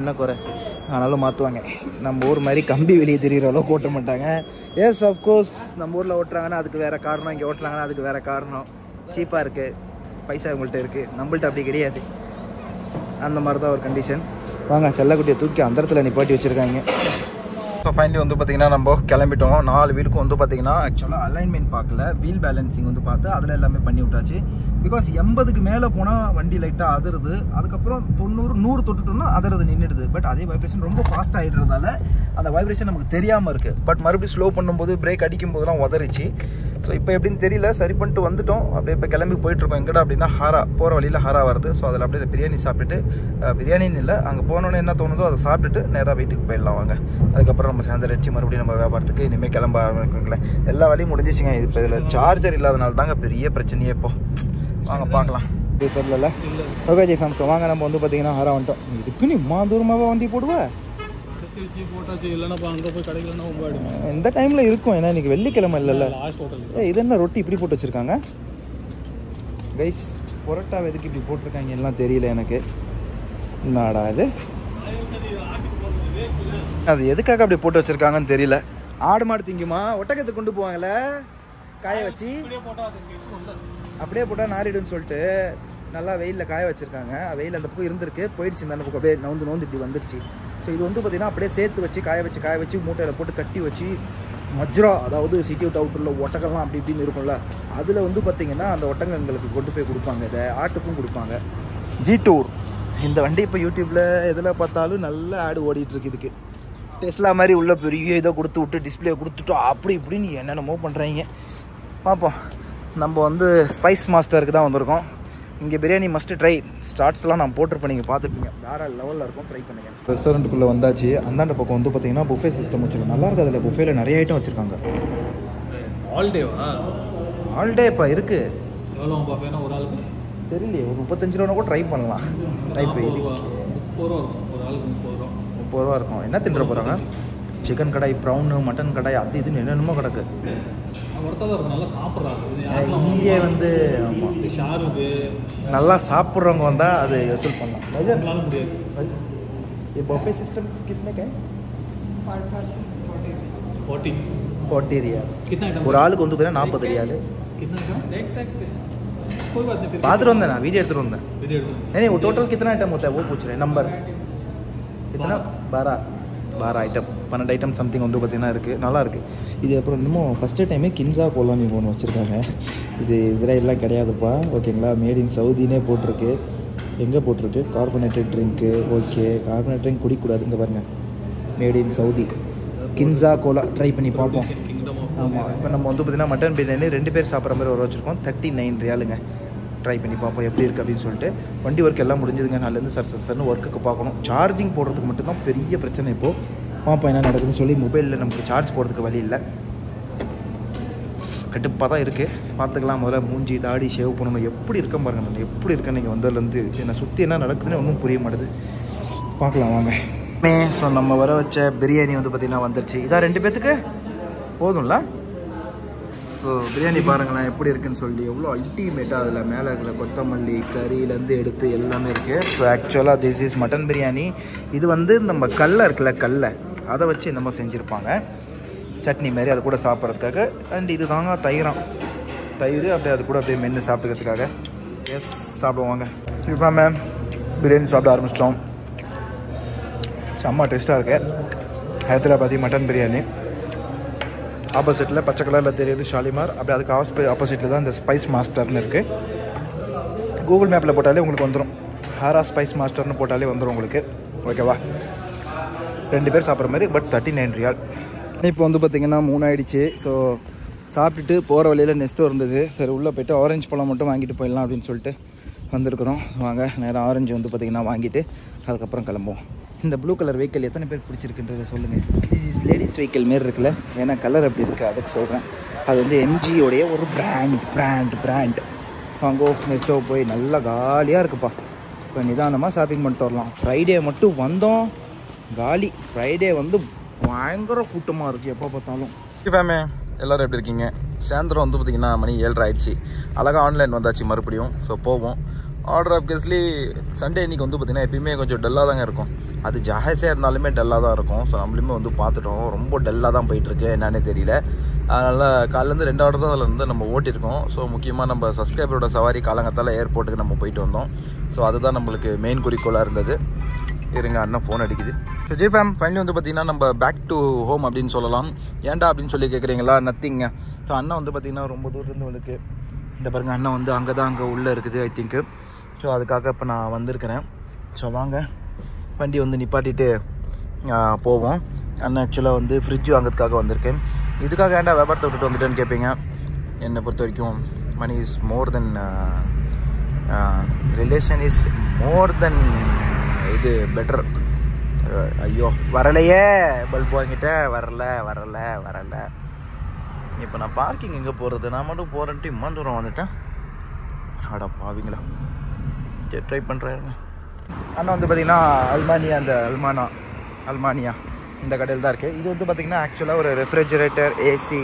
என்ன குறை ஆனாலும் மாற்றுவாங்க. நம்ம ஊர் மாதிரி கம்பி வெளியே தெரிகிற அளவுக்கு ஓட்ட மாட்டாங்க. எஸ் ஆஃப்கோர்ஸ் நம்ம ஊரில் ஓட்டுறாங்கன்னா அதுக்கு வேறு காரணம், இங்கே ஓட்டுறாங்கன்னா அதுக்கு வேறு காரணம். சீப்பாக இருக்குது, பைசா உங்கள்கிட்ட இருக்குது. நம்மள்ட்ட அப்படி கிடையாது. அந்த மாதிரி தான் ஒரு கண்டிஷன். வாங்க செல்லக்குட்டியை தூக்கி அந்த இடத்துல நிப்பாட்டி வச்சுருக்காங்க. ஸோ ஃபைனலி வந்து பார்த்திங்கன்னா நம்ம கிளம்பிட்டோம். 4 வீலுக்கும் வந்து பார்த்திங்கன்னா ஆக்சுவலாக அலைன்மெண்ட் பார்க்கல, வீல் பேலன்சிங் வந்து பார்த்து அதில் எல்லாமே பண்ணி விட்டாச்சு. பிகாஸ் 80க்கு மேலே போனால் வண்டி லைட்டாக அதிருது. அதுக்கப்புறம் 90 100 தொட்டுட்டோம்னா அதிரது நின்றுடுது. பட் அதே வைப்ரேஷன் ரொம்ப ஃபாஸ்ட் ஆகிடுறதால அந்த வைப்ரேஷன் நமக்கு தெரியாமல் இருக்குது. பட் மறுபடியும் ஸ்லோ பண்ணும்போது பிரேக் அடிக்கும் போதெல்லாம் உதறிச்சு. ஸோ இப்போ எப்படின்னு தெரியல, சரி பண்ணிட்டு வந்துட்டோம். அப்படியே இப்போ கிளம்பி போயிட்டுருக்கோம். எங்கடா அப்படின்னா ஹாரா, போகிற வழியில் ஹாரா வருது. ஸோ அதில் அப்படியே பிரியாணி சாப்பிட்டுட்டு, பிரியாணின்னு இல்லை, அங்கே போனோன்னே என்ன தோணுதோ அதை சாப்பிட்டுட்டு நேராக வீட்டுக்கு போயிடலாம் வாங்க. அதுக்கப்புறம் நம்ம சேர்ந்து அடிச்சு மறுபடியும் நம்ம வியாபாரத்துக்கு இனிமேல் கிளம்ப ஆரம்பிக்கல. எல்லா வேலையும் முடிஞ்சிச்சுங்க. இப்போ இதில் சார்ஜர் இல்லாதனால தாங்க பெரிய பிரச்சனையே. இப்போ வாங்க பார்க்கலாம். இது தெரியல. ஓகே ஜி ஃபேம்ஸ், வாங்க நம்ம வந்து பார்த்தீங்கன்னா ஹாரா வந்துட்டோம். இதுக்கு நீ தூரமாக வண்டி போடுவேன். இந்த டைமில் இருக்கும். ஏன்னா இன்றைக்கி வெள்ளிக்கிழமை இல்லைல்ல. இது என்ன ரொட்டி இப்படி போட்டு வச்சுருக்காங்க கைஸ்? பொரோட்டா எதுக்கு இப்படி போட்டிருக்காங்க எல்லாம் தெரியல எனக்கு. என்னடா இது, அது எதுக்காக அப்படி போட்டு வச்சுருக்காங்கன்னு தெரியல. ஆடு மாடு திங்குமா? ஒட்டகத்தை கொண்டு போவாங்கள்ல காய வச்சு, அப்படியே போட்டால் நாரிடுன்னு சொல்லிட்டு நல்லா வெயிலில் காய வச்சுருக்காங்க. வெயில் அந்த பக்கம் இருந்திருக்கு, போயிடுச்சு. இந்த பக்கம் அப்படியே நவுந்து இப்படி வந்துருச்சு. ஸோ இது வந்து பார்த்திங்கன்னா அப்படியே சேர்த்து வச்சு காய வச்சு மூட்டையில் போட்டு கட்டி வச்சு மஜ்ரா, அதாவது சிட்டி அவுட் அவுட்டரில் ஒட்டகம்லாம் அப்படி இப்படின்னு இருக்கும்ல, அதில் வந்து பார்த்திங்கன்னா அந்த ஒட்டகங்களுக்கு கொண்டு போய் கொடுப்பாங்க. இதை ஆட்டுக்கும் கொடுப்பாங்க. ஜி-டூர் இந்த வண்டி இப்போ யூடியூப்பில் எதில் பார்த்தாலும் நல்ல ஆடு ஓடிட்டுருக்கு. இதுக்கு டெஸ்லா மாதிரி உள்ள பெரிய இதை கொடுத்து விட்டு டிஸ்பிளே கொடுத்துட்டோம் அப்படி இப்படின்னு என்னென்னமோ பண்ணுறாங்க. பார்ப்போம். நம்ம வந்து ஸ்பைஸ் மாஸ்டருக்கு தான் வந்திருக்கோம். இங்கே பிரியாணி மஸ்ட் ட்ரை. ஸ்டார்ட்ஸ்லாம் நான் போட்டிருப்பேன், நீங்கள் பார்த்துருப்பீங்க. வேறு லெவலில் இருக்கும், ட்ரை பண்ணுங்கள். ரெஸ்டாரண்ட்டுக்குள்ளே வந்தாச்சு. அந்தாண்ட பக்கம் வந்து பார்த்தீங்கன்னா புஃபே சிஸ்டம் வச்சுருக்கோம். நல்லா இருக்குது. அதில் புஃபேல நிறைய ஐட்டம் வச்சுருக்காங்க. ஆல் டே இப்போ இருக்குது. தெரியலையே, ஒரு 35 ரூபா கூட ட்ரை பண்ணலாம். ட்ரை பண்ணி 30 ரூபா இருக்கும். என்ன தின்ற போகிறாங்க? சிக்கன் கடாய், ப்ரௌனு, மட்டன் கடாய், அது இதுன்னு என்னென்னமோ கிடக்கு. இங்கே வந்து நல்லா சாப்பிட்றவங்க வந்தால் அது வசூல் பண்ணலாம். பஃபே சிஸ்டம் கிतने का है? 40 रियाल. ஒரு ஆளுக்கு வந்து 40 रियाल. பார்த்துட்டு வந்தேன், நான் வீடியோ எடுத்துகிட்டு வந்தேன். नहीं वो टोटल कितना आइटम होता है वो पूछ रहे हैं. नंबर कितना? 12 ஐட்டம், 12 ஐட்டம் சம்திங் வந்து பார்த்திங்கன்னா இருக்குது. நல்லாயிருக்கு இது. அப்புறம் இன்னமும் ஃபஸ்ட்டு டைமே கின்ஸா கோலான்னு ஒன்று வச்சுருக்காங்க. இது இஸ்ரேல்லாம் கிடையாதுப்பா, ஓகேங்களா? மேட் இன் சவுதினே போட்டிருக்கு. எங்கே போட்டிருக்கு? Carbonated drink. Okay, carbonate drink குடிக்கக்கூடாதுங்க பாருங்கள். Made in Saudi Kinza cola. Try பண்ணி பார்ப்போம். ஆமாம், இப்போ நம்ம வந்து பார்த்திங்கன்னா மட்டன் பிரியாணி 2 பேர் சாப்பிட்ற மாதிரி ஒரு வச்சுருக்கோம். 39 ரியாலுங்க. ட்ரை பண்ணி பார்ப்போம் எப்படி இருக்குது அப்படின்னு சொல்லிட்டு. வண்டி ஒர்க் எல்லாம் முடிஞ்சதுங்க. நாலேருந்து சர்னு ஒர்க்குக்கு பார்க்கணும். சார்ஜிங் போடுறதுக்கு மட்டும்தான் பெரிய பிரச்சனை. இப்போது பார்ப்போம் என்ன நடக்குதுன்னு சொல்லி. மொபைலில் நமக்கு சார்ஜ் போடுறதுக்கு வழி இல்லை, கட்டுப்பாக தான் இருக்குது. பார்த்துக்கலாம். முதல்ல மூஞ்சி தாடி ஷேவ் பண்ணணும். எப்படி இருக்கேன் பாருங்கள், நான் எப்படி இருக்கேன். நீங்கள் வந்ததுலேருந்து என்னை சுற்றி என்ன நடக்குதுன்னு ஒன்றும் புரிய மாட்டுது. பார்க்கலாம் வாங்க. ஸோ நம்ம வர வச்ச பிரியாணி வந்து பார்த்திங்கன்னா வந்துருச்சு. இதான் 2 பேர்த்துக்கு போதும்ல. ஸோ பிரியாணி பாருங்களேன் எப்படி இருக்குன்னு சொல்லி. எவ்வளோ அல்டிமேட்டாக அதில் மேலே இருக்கிற கொத்தமல்லி கறியிலேருந்து எடுத்து எல்லாமே இருக்குது. ஸோ ஆக்சுவலாக திஸ் இஸ் மட்டன் பிரியாணி. இது வந்து நம்ம கல்லை இருக்குல்ல, கல்லை அதை வச்சு என்னமோ செஞ்சுருப்பாங்க. சட்னி மாதிரி அது கூட சாப்பிட்றதுக்காக. அண்ட் இது தாங்க தயிர் அப்படியே அது கூட அப்படியே மென்று சாப்பிட்டுக்கிறதுக்காக. எஸ், சாப்பிடுவாங்க. இப்போ மேம் பிரியாணி சாப்பிட ஆரம்பிச்சிட்டோம். செம்ம டேஸ்ட்டாக இருக்கு. ஹைதராபாதி மட்டன் பிரியாணி. ஆப்போசிட்டில் பச்சை கலரில் தெரியுது ஷாலிமார். அப்படி அதுக்கு ஆப்போசிட்டில் தான் இந்த ஸ்பைஸ் மாஸ்டர்னு இருக்குது. கூகுள் மேப்பில் போட்டாலே உங்களுக்கு வந்துடும். ஹாரா ஸ்பைஸ் மாஸ்டர்னு போட்டாலே வந்துடும் உங்களுக்கு. ஓகேவா? 2 பேர் சாப்பிட்ற மாதிரி. பட் 39 ரியால். இப்போ வந்து பார்த்திங்கன்னா 3 ஆகிடுச்சு. ஸோ சாப்பிட்டுட்டு போகிற வழியில் நெஸ்ட்டோ இருந்தது. சரி உள்ளே போய்ட்டு ஆரஞ்சு பழம் மட்டும் வாங்கிட்டு போயிடலாம் அப்படின்னு சொல்லிட்டு வந்திருக்கிறோம். வாங்க நேரம் ஆரஞ்சு வந்து பார்த்திங்கன்னா வாங்கிட்டு அதுக்கப்புறம் கிளம்புவோம். இந்த ப்ளூ கலர் வெஹிக்கிள் எத்தனை பேர் பிடிச்சிருக்குன்றதை சொல்லுங்கள். திஸ் இஸ் லேடிஸ் வெஹிக்கிள் மாரி இருக்குல்ல, ஏன்னா கலர் அப்படி இருக்குது அதுக்கு சொல்கிறேன். அது வந்து எம்ஜியோடைய ஒரு பிராண்ட். வாங்கோ நெஸ்ட்டோ போய் நல்லா காலியாக இருக்குப்பா. இப்போ நிதானமாக ஷாப்பிங் பண்ணிட்டு வரலாம். ஃப்ரைடே மட்டும் வந்தோம் காலி. ஃப்ரைடே வந்து பயங்கர கூட்டமாக இருக்குது எப்போ பார்த்தாலும். ஃபேமே எல்லோரும் எப்படி இருக்கீங்க? சாயந்தரம் வந்து பார்த்திங்கன்னா மணி 7:30 ஆயிடுச்சு. அழகாக ஆன்லைன் வந்தாச்சு மறுபடியும். ஸோ போவோம். ஆர்டர் ஆப்வியஸ்லி சண்டே இன்றைக்கி வந்து பார்த்திங்கன்னா எப்பயுமே கொஞ்சம் டல்லாக தாங்க இருக்கும். அது ஜாஹஸே இருந்தாலுமே டல்லாக தான் இருக்கும். ஸோ நம்மளுமே வந்து பார்த்துட்டோம், ரொம்ப டல்லாக தான் போயிட்டுருக்கு, என்னன்னே தெரியல. அதனால் காலையிலேருந்து 2 ஆர்டர் தான் அதில் வந்து நம்ம ஓட்டியிருக்கோம். ஸோ முக்கியமாக நம்ம சப்ஸ்கிரைபரோட சவாரி காலங்கத்தால் ஏர்போர்ட்டுக்கு நம்ம போயிட்டு வந்தோம். ஸோ அதுதான் நம்மளுக்கு மெயின் குறிக்கோளாக இருந்தது. இருங்க அண்ணன் ஃபோன் அடிக்குது. ஸோ ஜிஃபேம் ஃபைனலி வந்து பார்த்திங்கன்னா நம்ம பேக் டு ஹோம் அப்படின்னு சொல்லலாம். ஏன்டா அப்படின்னு சொல்லி கேட்குறீங்களா? நத்திங்க. ஸோ அண்ணன் வந்து பார்த்திங்கன்னா ரொம்ப தூரத்துலேருந்து உங்களுக்கு இந்த பாருங்க அண்ணன் வந்து அங்கே உள்ளே இருக்குது ஐ திங்க்கு. ஸோ அதுக்காக இப்போ நான் வந்திருக்கிறேன். ஸோ வாங்க வண்டி வந்து நிப்பாட்டிட்டு போவோம். அண்ணன் ஆக்சுவலாக வந்து ஃப்ரிட்ஜ் வாங்கிறதுக்காக வந்திருக்கேன். இதுக்காக ஏன்டா வியாபாரத்தை விட்டுட்டு வந்துட்டேன்னு கேட்பீங்க. என்னை பொறுத்த வரைக்கும் money is more than relation is more than இது பெட்டர். ஐயோ வரலையே, பல்ப் வாங்கிட்டேன், வரல. இப்போ நான் பார்க்கிங் எங்கே போகிறது? நான் மட்டும் போகிறேன்ட்டு இம்மா தூரம் வந்துட்டேன். அடா பாவீங்களா. சரி ட்ரை பண்ணுறேன். அண்ணா வந்து பார்த்திங்கன்னா அல்மானியா இந்த கடையில் தான் இருக்குது. இது வந்து பார்த்திங்கன்னா ஆக்சுவலாக ஒரு refrigerator, AC,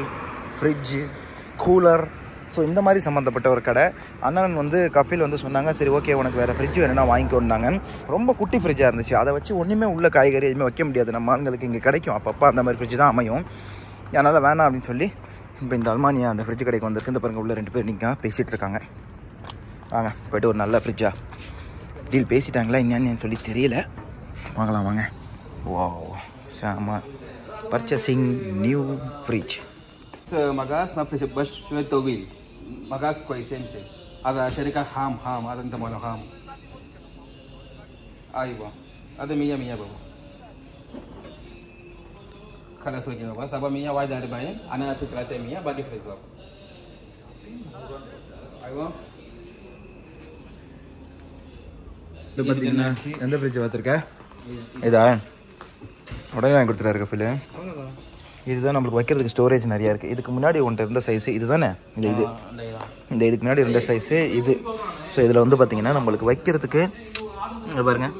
fridge, cooler, so இந்த மாதிரி சம்மந்தப்பட்ட ஒரு கடை. அண்ணன் வந்து கஃபீல் வந்து சொன்னாங்க, சரி ஓகே உனக்கு வேறு ஃப்ரிட்ஜ் வேணும்னா வாங்கிக்கொண்டாங்க. ரொம்ப குட்டி ஃப்ரிட்ஜாக இருந்துச்சு. அதை வச்சு ஒன்றுமே உள்ள காய்கறி எதுவுமே வைக்க முடியாது. நம்ம ஆண்களுக்கு இங்கே கிடைக்கும் அப்பப்போ அந்த மாதிரி ஃப்ரிட்ஜ் தான் அமையும். அதனால் வேணாம் அப்படின்னு சொல்லி இப்போ இந்த அல்மானியா அந்த ஃப்ரிட்ஜ் கடைக்கு வந்திருக்கு. இந்த பாருங்க உள்ள 2 பேர் நீங்கள் பேசிகிட்டு இருக்காங்க. வாங்க போய்ட்டு ஒரு நல்ல ஃப்ரிட்ஜா டீல் பேசிட்டாங்களா என்னன்னு சொல்லி தெரியல. வாங்கலாம் வாங்க. வா சாமா purchasing new fridge. Magas na presyo bas shwed to wheel. Magas ko isense. Ada sharika ham ada nta malo ham. Aywa. Ada miya baba. Kala so ke baba. Saba miya wai dar bae. Ana atu krate miya bagi fresh baba. Aywa. இது பார்த்தீங்கன்னா எந்த fridge பார்த்துருக்க? இதா உடனே வாங்கி கொடுத்துறாரு கஃபீல். இதுதான் நம்மளுக்கு வைக்கிறதுக்கு ஸ்டோரேஜ் நிறையா இருக்குது. இதுக்கு முன்னாடி ஒன்று இருந்த சைஸு இது தானே, இதுக்கு முன்னாடி இருந்த சைஸு இது. ஸோ இதில் வந்து பார்த்திங்கன்னா நம்மளுக்கு வைக்கிறதுக்கு பாருங்க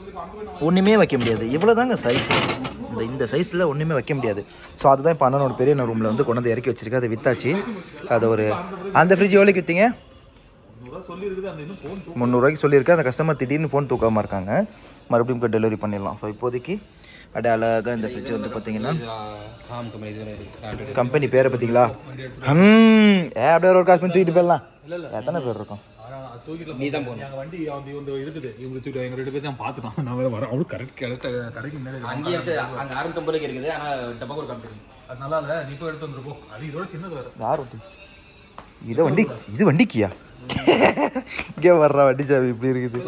ஒன்றுமே வைக்க முடியாது. இவ்வளோ தாங்க சைஸு. இந்த சைஸில் ஒன்றுமே வைக்க முடியாது. ஸோ அதுதான் இப்போ அண்ணனோட பெரிய ரூமில் வந்து கொண்டு வந்து இறக்கி வச்சிருக்கு. அதை வித்தாச்சு. அது ஒரு அந்த ஃப்ரிட்ஜ் எவ்வளோக்கு விற்றீங்க? 300 ரூபாய்க்கு சொல்லியிருக்கேன். அந்த கஸ்டமர் திடீர்னு ஃபோன் தூக்காமல் இருக்காங்க. மறுபடியும் டெலிவரி பண்ணிடலாம். ஸோ இப்போதைக்கு அப்படியே அழகாக இந்த ஃப்ரிட்ஜ் வந்து பார்த்தீங்கன்னா கம்பெனி பேரை பார்த்தீங்களா? அப்படியே ஒரு காசு பண்ணி தூக்கிட்டு போயிடலாம். எத்தனை பேர் இருக்கும்? இது வண்டிக்கியா? இங்கே வர்ற வண்டி சாவி இப்படி இருக்குது.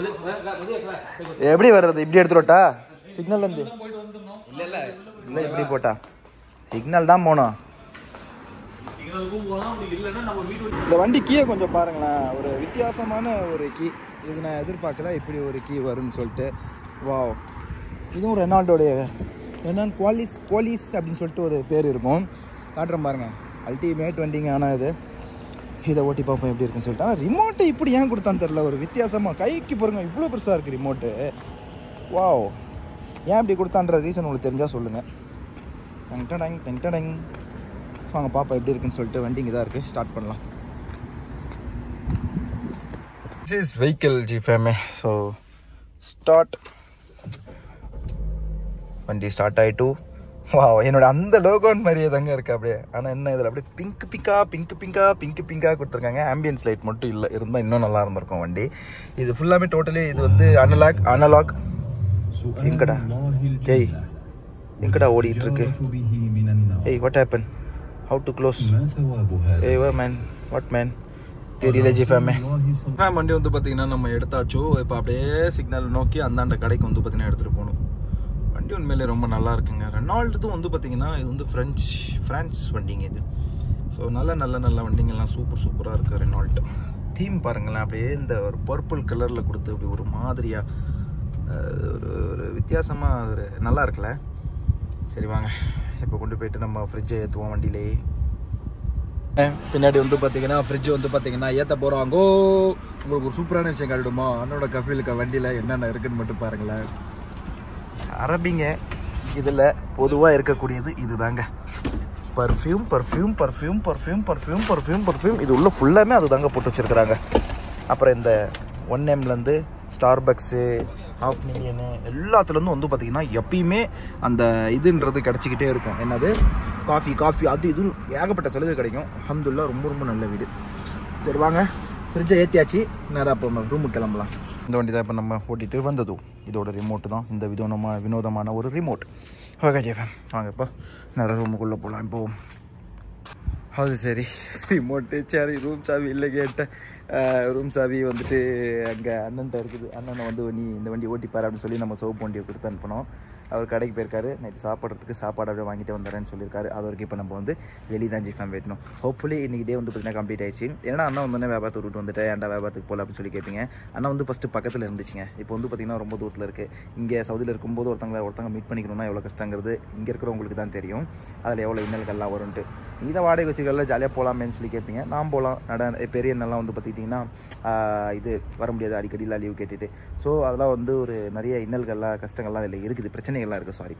எப்படி வர்றது? இப்படி எடுத்துட்டா சிக்னல் இருந்து இல்லை இப்படி போட்டா சிக்னல் தான் போனோம். இந்த வண்டி கீயை கொஞ்சம் பாருங்களேன். ஒரு வித்தியாசமான ஒரு கீ. இது நான் எதிர்பார்க்கல இப்படி ஒரு கீ வரும்னு சொல்லிட்டு. வாவ். இதுவும் ரெனால்டோடைய குவாலிஸ் அப்படின்னு சொல்லிட்டு ஒரு பேர் இருக்கும். காட்டுறேன் பாருங்க. அல்டிமேட் வண்டிங்க. ஆனால் இதை ஓட்டி பார்ப்போம் எப்படி இருக்குன்னு சொல்லிட்டு. ஆனால் ரிமோட்டை இப்படி ஏன் கொடுத்தான்னு தெரில. ஒரு வித்தியாசமாக கைக்கு பாருங்க இவ்வளோ பெருசாக இருக்குது ரிமோட்டு. வாவ். ஏன் இப்படி கொடுத்தான்ற ரீசன் உங்களுக்கு தெரிஞ்சால் சொல்லுங்கள். டங் வாங்க பாப்பா எப்படி இருக்குன்னு சொல்லிட்டு. வண்டி இங்கே தான் இருக்குது. ஸ்டார்ட் பண்ணலாம். திஸ் இஸ் வெஹிக்கிள் ஜிஃபேமே. So start. வண்டி ஸ்டார்ட் ஆகிட்டு வா என்னோட அந்த லோகோன் மாதிரியே தாங்க இருக்குது அப்படியே. ஆனால் என்ன இதில் அப்படியே பிங்க் கொடுத்துருக்காங்க. ஆம்பியன்ஸ் லைட் மட்டும் இல்லை. இருந்தால் இன்னும் நல்லா இருந்திருக்கும் வண்டி. இது ஃபுல்லாமே டோட்டலி இது வந்து அனலாக். எங்கடா ஓடிட்டு இருக்கு? ஏய் what happen? How to close? ஏய் வாட் மேன் தெரியல ஜிஃபேமே. வண்டி வந்து பார்த்தீங்கன்னா நம்ம எடுத்தாச்சோ. இப்போ அப்படியே சிக்னல் நோக்கி அந்தாண்ட கடைக்கு வந்து பார்த்தீங்கன்னா எடுத்துகிட்டு போகணும். வண்டி உண்மையிலே ரொம்ப நல்லா இருக்குங்க. ரெனால்டுதும் வந்து பார்த்தீங்கன்னா இது வந்து ஃப்ரான்ஸ் வண்டிங்க இது. ஸோ நல்ல வண்டிங்கெல்லாம் சூப்பராக இருக்குது ரெனால்ட். தீம் பாருங்களேன், அப்படியே இந்த ஒரு பர்பிள் கலரில் கொடுத்து அப்படி ஒரு மாதிரியாக ஒரு வித்தியாசமாக ஒரு நல்லா இருக்குல்ல. சரி வாங்க இப்போ கொண்டு போயிட்டு நம்ம ஃப்ரிட்ஜை ஏற்றுவோம் வண்டியிலே. பின்னாடி வந்து பார்த்தீங்கன்னா ஃப்ரிட்ஜ் வந்து பார்த்தீங்கன்னா ஏற்ற போகிறாங்கோ. உங்களுக்கு ஒரு சூப்பரான விஷயம் காட்டிடுமா, அண்ணோட கஃபீலுக்கு வண்டியில் என்னென்ன இருக்குன்னு மட்டும் பாருங்களேன். அரபிங்க இதில் பொதுவாக இருக்கக்கூடியது இது தாங்க, பர்ஃப்யூம். இது உள்ள ஃபுல்லாமே அது தாங்க போட்டு வச்சுருக்குறாங்க. அப்புறம் இந்த 1Mலேருந்து ஸ்டார்பக்ஸு, ½ மில்லியனு எல்லாத்துலேருந்து வந்து பார்த்திங்கன்னா எப்பயுமே அந்த இதுன்றது கிடச்சிக்கிட்டே இருக்கும். என்னது காஃபி அது இது ஏகப்பட்ட சலுகை கிடைக்கும். அல்ஹம்துலில்லாஹ் ரொம்ப நல்ல வீடு. சரி வாங்க ஃப்ரிட்ஜை ஏற்றியாச்சு, நேராக இப்போ ரூமுக்கு கிளம்பலாம். இந்த வண்டி தான் இப்போ நம்ம ஓட்டிகிட்டு வந்ததும். இதோட ரிமோட்டு தான் இந்த வினோதமான ஒரு ரிமோட். ஓகே ஜெஃபன் வாங்க இப்போ நேராக ரூமுக்குள்ளே போகலாம். இப்போ அது சரி, ரிமோட்டு சரி, ரூம் சாவி இல்லை கேட்டேன். ரூம் சாவி வந்துட்டு அங்கே அண்ணன்ட்ட இருக்குது. அண்ணனை வந்து நீ இந்த வண்டி ஓட்டிப்பார் அப்படின்னு சொல்லி நம்ம சோப்பு வண்டியை கொடுத்து அனுப்பினோம். அவர் கடைக்கு போயிருக்காரு, நைட்டு சாப்பிட்றதுக்கு சாப்பாடு அப்படியே வாங்கிட்டு வந்துடுறேன்னு சொல்லியிருக்காரு. அது வரைக்கும் இப்போ நம்ம வந்து வெளியே தான் ஜிஃபேம் வெட்டணும். ஹோப்ஃபுல்லி இன்றைக்கி டே வந்து பார்த்தீங்கன்னா கம்ப்ளீட் ஆயிடுச்சு. ஏன்னா அண்ணா வந்தோடனே வியாபாரத்தை விட்டு வந்துட்டேன், ஏன்டா வியாபாரத்துக்கு போகல அப்படின்னு சொல்லி கேட்பீங்க. அண்ணா வந்து ஃபஸ்ட்டு பக்கத்தில் இருந்துச்சுங்க, இப்போ வந்து பார்த்திங்கன்னா ரொம்ப தூரத்தில் இருக்குது. இங்கே சவுதியில் இருக்கும்போது ஒருத்தங்க மீட் பண்ணிக்கணும்னா எவ்வளோ கஷ்டங்கிறது இங்கே இருக்கிறவங்களுக்கு தான் தெரியும். அதில் எவ்வளோ இன்னல்கள்லாம் வரும்ன்ட்டு. இதை வாடகை வச்சுக்கலாம் ஜாலியாக போகலாமேன்னு சொல்லி கேட்பீங்க. நான் போகலாம். பெரிய எண்ணெல்லாம் வந்து பார்த்திங்கன்னா இது வர முடியாது, அடிக்கடிலாம் லீவ் கேட்டுட்டு. ஸோ அதெல்லாம் வந்து ஒரு நிறைய இன்னல்கள்லாம் கஷ்டங்கள்லாம் இதில் இருக்குது, பிரச்சனைகள்லாம் இருக்குது. சாரி.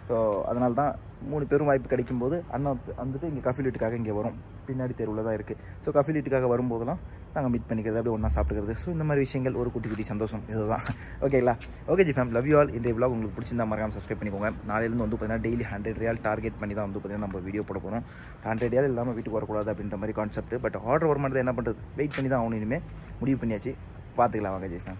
ஸோ அதனால தான் 3 பேரும் வாய்ப்பு கிடைக்கும்போது அண்ணா வந்துட்டு இங்கே கஃபி லீட்டுக்காக இங்கே வரும். பின்னாடி தெருவில் தான் இருக்குது. ஸோ கஃபி லீட்டுக்காக வரும்போதெல்லாம் நாங்கள் மீட் பண்ணிக்கிறது, அப்படியே ஒன்றா சாப்பிட்டுக்கிறது. ஸோ இந்த மாதிரி விஷயங்கள் ஒரு குட்டி சந்தோஷம் இதுதான். ஓகேங்களா? Okay ji fam, love you all. இந்த விலாக் உங்களுக்கு பிடிச்சிருந்தா மறக்காம சப்ஸ்கிரைப் பண்ணிக்கோங்க. நாளையிலேருந்து வந்து பார்த்தீங்கன்னா டெய்லி 100 ரியால் டார்கெட் பண்ணி தான் வந்து பார்த்தீங்கன்னா நம்ம வீடியோ போட போகிறோம். 100 ரியால் இல்லாமல் வீட்டுக்கு வரக்கூடாது அப்படின்ற மாதிரி கான்செப்ட். பட் ஆர்டர் வர மாதிரி தான் என்ன பண்ணுறது, வெயிட் பண்ணி தான் ஆகணும். இனிமேல் முடிவு பண்ணியாச்சு, பார்த்துக்கலாம் வாங்க ஜி ஃபேம்.